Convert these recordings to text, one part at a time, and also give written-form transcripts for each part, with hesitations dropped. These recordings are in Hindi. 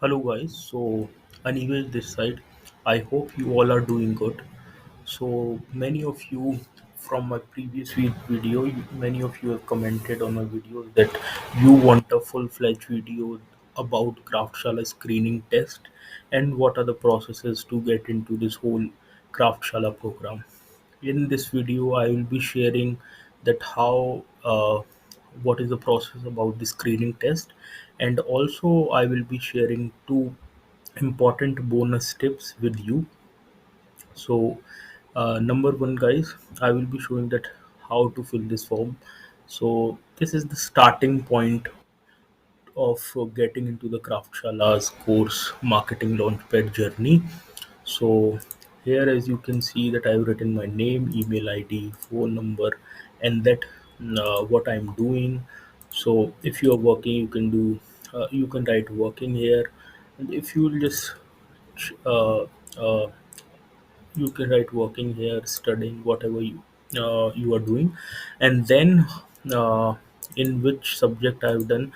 Hello guys, so Anivesh this side. I hope you all are doing good. So many of you from my previous video, many of you have commented on my videos that you want a full-fledged video about Craftshala screening test and what are the processes to get into this whole Craftshala program. In this video, I will be sharing that how what is the process about the screening test, and also I will be sharing two important bonus tips with you. So, number one, guys, I will be showing that how to fill this form. So, this is the starting point of getting into the Craftshala's course marketing launchpad journey. So here, as you can see, that I've written my name, email ID, phone number, and that what I'm doing. So if you are working, you can do you can write working here, and if you will just uh, uh, you can write working here, studying, whatever you are doing, and then in which subject I've done.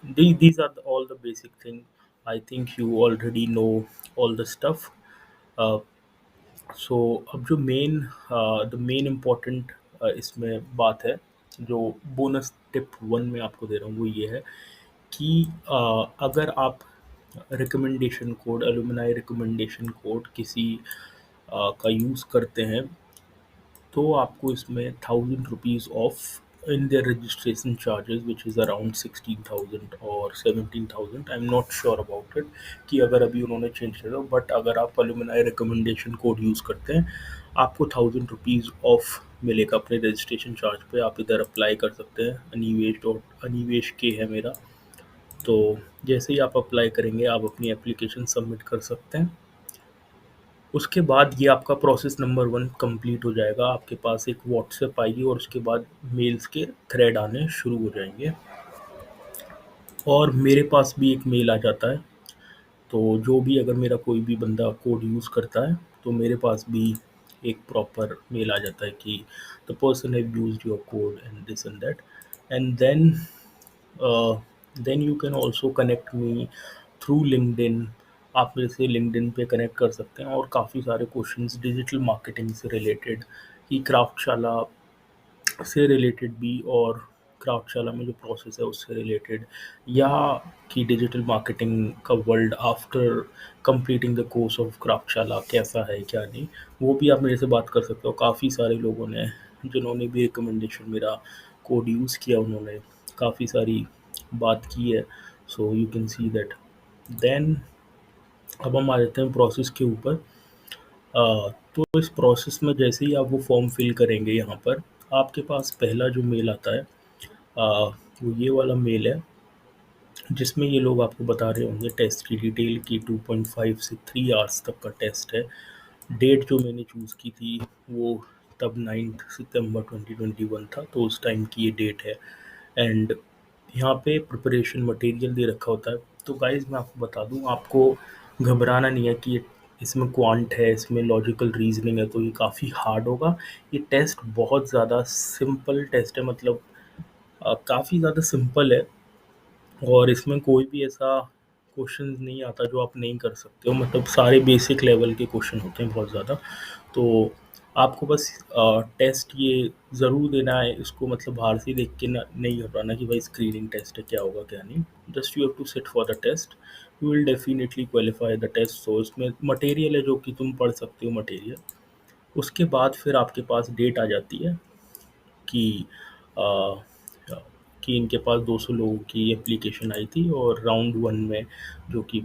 These are all the basic thing. I think you already know all the stuff. uh, सो अब जो मेन इम्पोर्टेंट इसमें बात है, जो बोनस टिप वन में आपको दे रहा हूँ वो ये है कि अगर आप recommendation code, alumni recommendation code किसी का यूज़ करते हैं, तो आपको इसमें 1000 rupees of in their registration charges which is around 16,000 और 17,000। I am not sure about it कि अगर अभी उन्होंने चेंज किया, बट अगर आप अलुमनाई रिकमेंडेशन कोड यूज़ करते हैं, आपको 1000 रुपीज़ ऑफ मिलेगा अपने रजिस्ट्रेशन चार्ज पे। आप इधर अप्लाई कर सकते हैं, अनिवेश के है मेरा। तो जैसे ही आप अप्लाई करेंगे, आप अपनी एप्लीकेशन सबमिट कर सकते हैं। उसके बाद ये आपका प्रोसेस नंबर वन कंप्लीट हो जाएगा। आपके पास एक व्हाट्सएप आएगी और उसके बाद मेल्स के थ्रेड आने शुरू हो जाएंगे, और मेरे पास भी एक मेल आ जाता है। तो जो भी, अगर मेरा कोई भी बंदा कोड यूज़ करता है, तो मेरे पास भी एक प्रॉपर मेल आ जाता है कि the person have used your code and this and that. And then you can also connect me through LinkedIn. आप मेरे से लिंक्डइन पे कनेक्ट कर सकते हैं, और काफ़ी सारे क्वेश्चंस डिजिटल मार्केटिंग से रिलेटेड, कि क्राफ्टशाला से रिलेटेड भी, और क्राफ्टशाला में जो प्रोसेस है उससे रिलेटेड, या कि डिजिटल मार्केटिंग का world after completing the course of Craftshala कैसा है क्या नहीं, वो भी आप मेरे से बात कर सकते हो। काफ़ी सारे लोगों ने, जिन्होंने भी रिकमेंडेशन मेरा कोड यूज़ किया, उन्होंने काफ़ी सारी बात की है। So you can see that. Then अब हम आ जाते हैं प्रोसेस के ऊपर। तो इस प्रोसेस में जैसे ही आप वो फॉर्म फिल करेंगे, यहाँ पर आपके पास पहला जो मेल आता है, वो ये वाला मेल है, जिसमें ये लोग आपको बता रहे होंगे टेस्ट की डिटेल की 2.5 से 3 आवर्स तक का टेस्ट है। डेट जो मैंने चूज़ की थी वो तब 9 सितंबर 2021 था, तो उस टाइम की ये डेट है। एंड यहाँ पे प्रिपरेशन मटेरियल दे रखा होता है। तो गाइस, मैं आपको बता दूँ, आपको घबराना नहीं है कि इसमें क्वांट है, इसमें लॉजिकल रीजनिंग है, तो ये काफ़ी हार्ड होगा। ये टेस्ट बहुत ज़्यादा सिंपल टेस्ट है, मतलब काफ़ी ज़्यादा सिंपल है, और इसमें कोई भी ऐसा क्वेश्चन नहीं आता जो आप नहीं कर सकते हो। मतलब सारे बेसिक लेवल के क्वेश्चन होते हैं बहुत ज़्यादा। तो आपको बस टेस्ट ये ज़रूर देना है इसको, मतलब बाहर से देख के नहीं घबराना कि भाई स्क्रीनिंग टेस्ट है, क्या होगा क्या नहीं। Just you have to sit for the test, you will definitely qualify the test. So इसमें मटेरियल है जो कि तुम पढ़ सकते हो मटेरियल। उसके बाद फिर आपके पास डेट आ जाती है कि अ, कि इनके पास 200 लोगों की एप्लीकेशन आई थी, और राउंड वन में, जो कि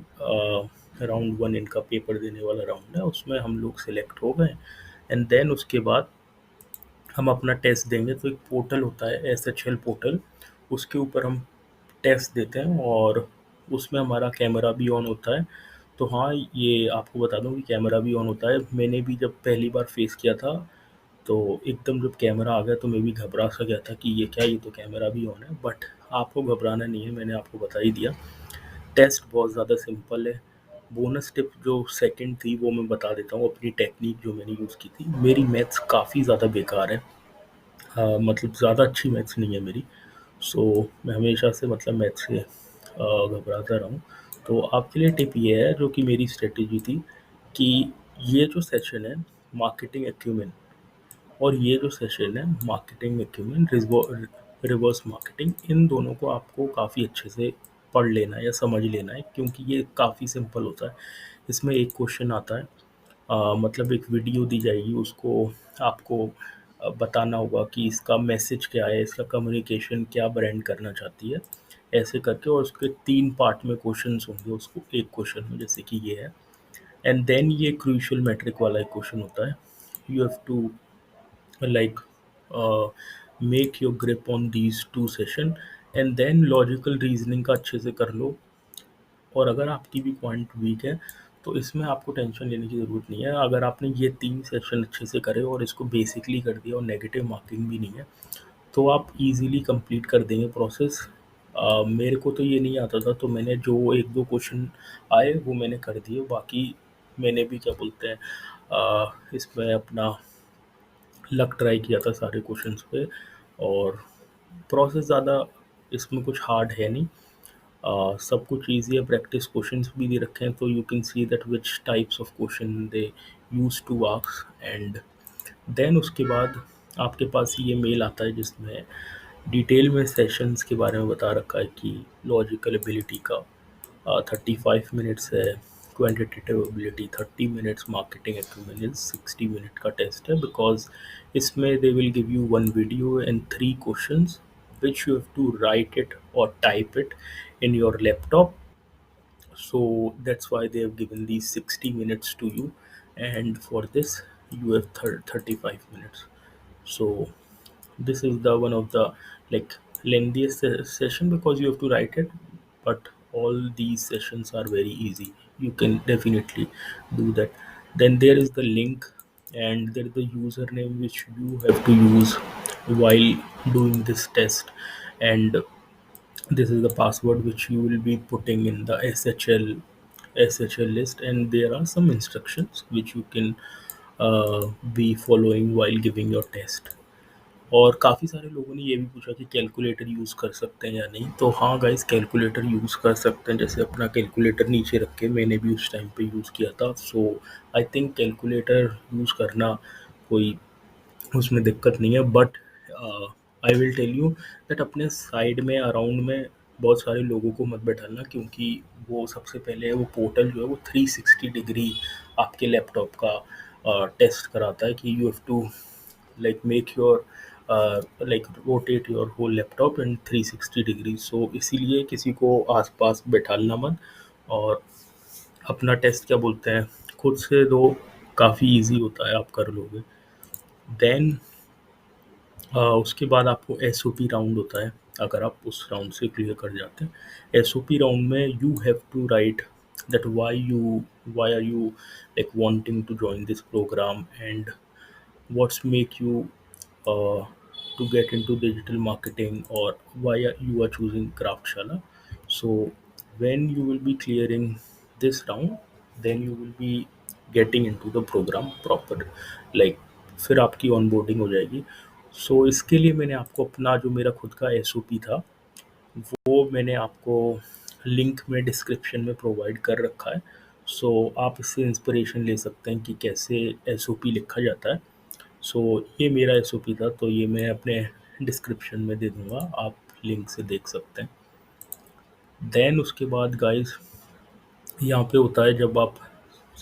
राउंड वन इनका पेपर देने वाला राउंड है, उसमें हम लोग सिलेक्ट हो गए। एंड देन उसके बाद हम अपना टेस्ट देंगे। तो एक पोर्टल होता है, SHL पोर्टल, उसके ऊपर हम टेस्ट देते हैं, और उसमें हमारा कैमरा भी ऑन होता है। तो हाँ, ये आपको बता दूं कि कैमरा भी ऑन होता है। मैंने भी जब पहली बार फेस किया था, तो एकदम जब कैमरा आ गया तो मैं भी घबरा सा गया था कि ये क्या, ये तो कैमरा भी ऑन है। बट आपको घबराना नहीं है, मैंने आपको बता ही दिया। टेस्ट बहुत ज़्यादा सिंपल है। बोनस टिप जो सेकंड थी वो मैं बता देता हूँ, अपनी टेक्निक जो मैंने यूज़ की थी। मेरी मैथ्स काफ़ी ज़्यादा बेकार है, मतलब ज़्यादा अच्छी मैथ्स नहीं है मेरी। सो मैं हमेशा से, मतलब मैथ्स से घबराता रहूँ। तो आपके लिए टिप ये है, जो कि मेरी स्ट्रेटेजी थी, कि ये जो सेशन है मार्केटिंग एक्यूमेन, और ये जो सेशन है मार्केटिंग एक्यूमेन रिवर्स मार्केटिंग, इन दोनों को आपको काफ़ी अच्छे से पढ़ लेना है या समझ लेना है, क्योंकि ये काफ़ी सिंपल होता है। इसमें एक क्वेश्चन आता है, मतलब एक वीडियो दी जाएगी, उसको आपको बताना होगा कि इसका मैसेज क्या है, इसका कम्युनिकेशन क्या ब्रांड करना चाहती है, ऐसे करके, और उसके 3 पार्ट में क्वेश्चंस होंगे उसको एक क्वेश्चन में, जैसे कि ये है। एंड देन ये क्रूशियल मैट्रिक वाला एक क्वेश्चन होता है। You have to like make your grip on these two session, and then logical reasoning का अच्छे से कर लो। और अगर आपकी भी पॉइंट वीक है, तो इसमें आपको टेंशन लेने की ज़रूरत नहीं है। अगर आपने ये 3 सेशन अच्छे से करे और इसको बेसिकली कर दिया और नेगेटिव मार्किंग भी नहीं है, तो आप इजीली कंप्लीट कर देंगे प्रोसेस। मेरे को तो ये नहीं आता था, तो मैंने जो 1-2 क्वेश्चन आए वो मैंने कर दिए, बाकी मैंने भी क्या बोलते हैं, इसमें अपना लक ट्राई किया था सारे क्वेश्चंस पे। और प्रोसेस ज़्यादा इसमें कुछ हार्ड है नहीं, सब कुछ ईजी है। प्रैक्टिस क्वेश्चंस भी दे रखे हैं, तो you can see that which types of question they use to ask. And then उसके बाद आपके पास ये मेल आता है, जिसमें डिटेल में सेशंस के बारे में बता रखा है कि लॉजिकल एबिलिटी का 35 मिनट्स है, quantitative ability 30 minutes, marketing acumen 60 minute का टेस्ट है। बिकॉज इसमें they will give you 1 video and 3 questions, which you have to write it or type it in your laptop. So that's why they have given these 60 minutes to you, and for this you have 35 minutes. So this is the one of the like lengthiest session, because you have to write it, but all these sessions are very easy. You can definitely do that. Then there is the link, and there is the username which you have to use while doing this test, and this is the password which you will be putting in the SHL list. And there are some instructions which you can be following while giving your test. और काफ़ी सारे लोगों ने ये भी पूछा कि कैलकुलेटर यूज़ कर सकते हैं या नहीं। तो हाँ गाइस, कैलकुलेटर यूज़ कर सकते हैं। जैसे अपना कैलकुलेटर नीचे रख के मैंने भी उस टाइम पे यूज़ किया था। So I think calculator use करना कोई उसमें दिक्कत नहीं है। But I will tell you that अपने साइड में अराउंड में बहुत सारे लोगों को मत बैठाना, क्योंकि वो सबसे पहले वो पोर्टल जो है वो 360 डिग्री आपके लैपटॉप का टेस्ट कराता है कि you have to like make your like rotate your whole laptop in 360 degree. So इसीलिए किसी को आसपास बैठालना मत, और अपना टेस्ट क्या बोलते हैं खुद से दो, काफ़ी इजी होता है, आप कर लोगे। देन उसके बाद आपको एसओपी राउंड होता है। अगर आप उस राउंड से क्लियर कर जाते हैं, एसओपी राउंड में you have to write that why are you like wanting to join this programme, and what's make you to get into digital marketing, or why you are choosing Craftshala. So when you will be clearing this round, then you will be getting into the program proper, like फिर आपकी onboarding हो जाएगी। सो इसके लिए मैंने आपको अपना जो मेरा खुद का एसओपी था, वो मैंने आपको लिंक में डिस्क्रिप्शन में प्रोवाइड कर रखा है। सो आप इससे इंस्पिरेशन ले सकते हैं कि कैसे एसओपी लिखा जाता है। सो ये मेरा एसओपी था, तो ये मैं अपने डिस्क्रिप्शन में दे दूंगा, आप लिंक से देख सकते हैं। देन उसके बाद गाइस, यहाँ पे होता है जब आप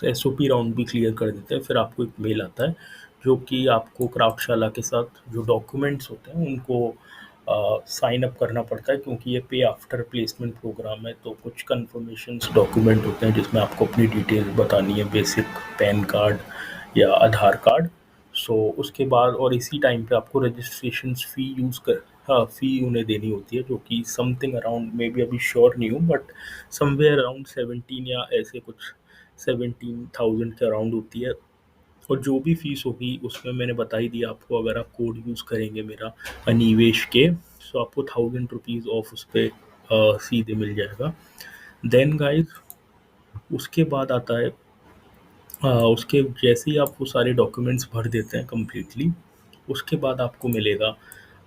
एसओपी राउंड भी क्लियर कर देते हैं, फिर आपको एक मेल आता है जो कि आपको क्राफ्टशाला के साथ जो डॉक्यूमेंट्स होते हैं उनको साइन अप करना पड़ता है, क्योंकि ये पे आफ्टर प्लेसमेंट प्रोग्राम है। तो कुछ कन्फर्मेशंस डॉक्यूमेंट होते हैं जिसमें आपको अपनी डिटेल्स बतानी है, बेसिक पैन कार्ड या आधार कार्ड। सो उसके बाद और इसी टाइम पे आपको रजिस्ट्रेशन फ़ी यूज़ कर हाँ, फ़ी उन्हें देनी होती है, जो कि समथिंग अराउंड, मे बी अभी श्योर नहीं हूँ, बट समवेयर अराउंड 17 या ऐसे कुछ 17,000 के अराउंड होती है। और जो भी फ़ीस होगी उसमें मैंने बता ही दिया आपको, अगर आप कोड यूज़ करेंगे मेरा अनिवेश के, सो आपको 1000 रुपीज़ ऑफ उस पर सीधे मिल जाएगा। देन गाइज उसके बाद आता है, उसके जैसे ही आप वो सारे डॉक्यूमेंट्स भर देते हैं कम्प्लीटली, उसके बाद आपको मिलेगा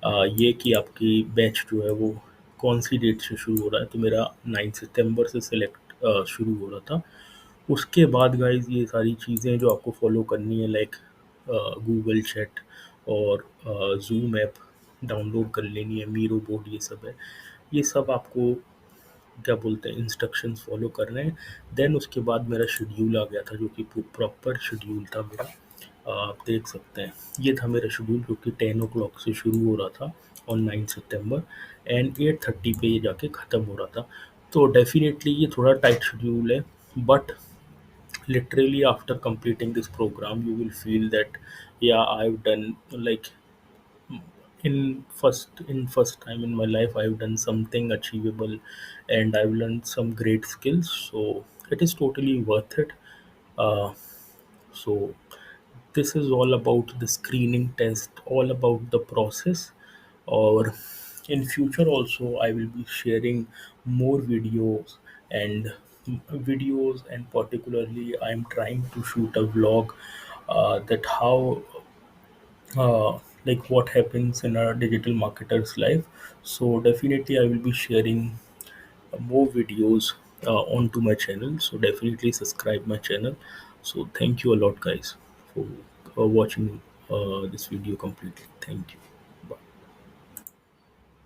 ये कि आपकी बैच जो है वो कौन सी डेट से शुरू हो रहा है, तो मेरा 9 सितंबर से सिलेक्ट शुरू हो रहा था। उसके बाद गाइज ये सारी चीज़ें जो आपको फॉलो करनी है, लाइक गूगल चैट और जूम ऐप डाउनलोड कर लेनी है, मीरो बोर्ड ये सब है, ये सब आपको क्या बोलते हैं इंस्ट्रक्शंस फॉलो कर रहे हैं। देन उसके बाद मेरा शेड्यूल आ गया था, जो कि प्रॉपर शेड्यूल था मेरा। आप देख सकते हैं ये था मेरा शेड्यूल, जो कि 10 o'clock से शुरू हो रहा था ऑन 9 सितंबर, एंड 8:30 पे ये जाके ख़त्म हो रहा था। तो डेफिनेटली ये थोड़ा टाइट शेड्यूल है, but literally after completing this program you will feel that yeah, I've done, like, in first time in my life I've done something achievable, and I've learned some great skills, so it is totally worth it. Uh, so this is all about the screening test, all about the process. Or in future also I will be sharing more and videos, and particularly I'm trying to shoot a vlog, that how like what happens in a digital marketer's life. So definitely I will be sharing more videos onto my channel, so definitely subscribe my channel. So thank you a lot guys for watching this video completely. Thank you.